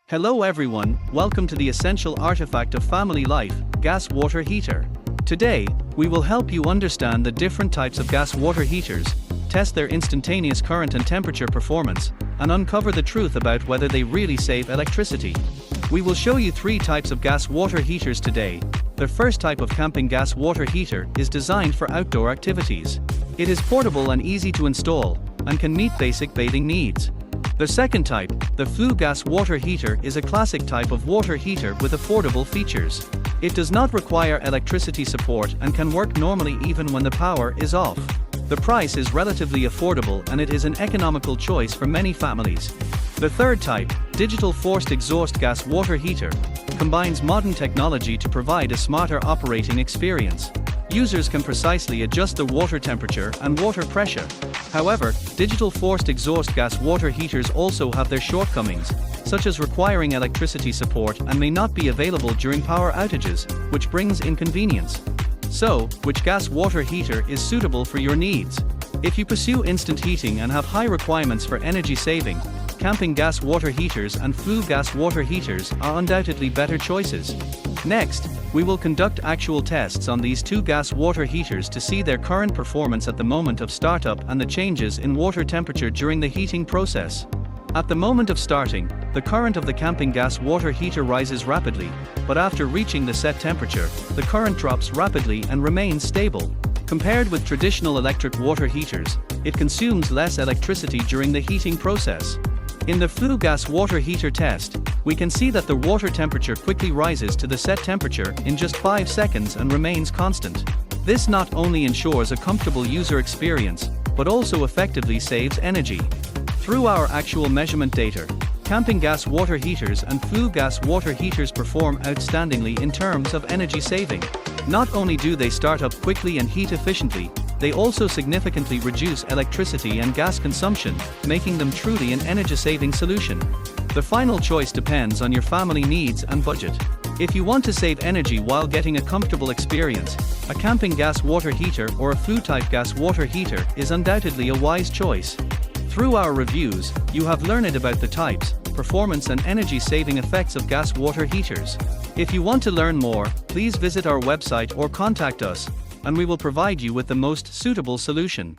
Hello everyone, welcome to the essential artifact of family life, gas water heater. Today, we will help you understand the different types of gas water heaters, test their instantaneous current and temperature performance, and uncover the truth about whether they really save electricity. We will show you 3 types of gas water heaters today. The first type of camping gas water heater is designed for outdoor activities. It is portable and easy to install, and can meet basic bathing needs. The second type, the flue gas water heater, is a classic type of water heater with affordable features. It does not require electricity support and can work normally even when the power is off. The price is relatively affordable and it is an economical choice for many families. The third type, digital forced exhaust gas water heater, combines modern technology to provide a smarter operating experience. Users can precisely adjust the water temperature and water pressure. However, digital forced exhaust gas water heaters also have their shortcomings, such as requiring electricity support and may not be available during power outages, which brings inconvenience. So, which gas water heater is suitable for your needs? If you pursue instant heating and have high requirements for energy saving, camping gas water heaters and flue gas water heaters are undoubtedly better choices. Next, we will conduct actual tests on these 2 gas water heaters to see their current performance at the moment of startup and the changes in water temperature during the heating process. At the moment of starting, the current of the camping gas water heater rises rapidly, but after reaching the set temperature, the current drops rapidly and remains stable. Compared with traditional electric water heaters, it consumes less electricity during the heating process. In the flue gas water heater test, we can see that the water temperature quickly rises to the set temperature in just 5 seconds and remains constant. This not only ensures a comfortable user experience, but also effectively saves energy. Through our actual measurement data, camping gas water heaters and flue gas water heaters perform outstandingly in terms of energy saving. Not only do they start up quickly and heat efficiently, they also significantly reduce electricity and gas consumption, making them truly an energy-saving solution. The final choice depends on your family needs and budget. If you want to save energy while getting a comfortable experience, a camping gas water heater or a flue-type gas water heater is undoubtedly a wise choice. Through our reviews, you have learned about the types, performance and energy-saving effects of gas water heaters. If you want to learn more, please visit our website or contact us, and we will provide you with the most suitable solution.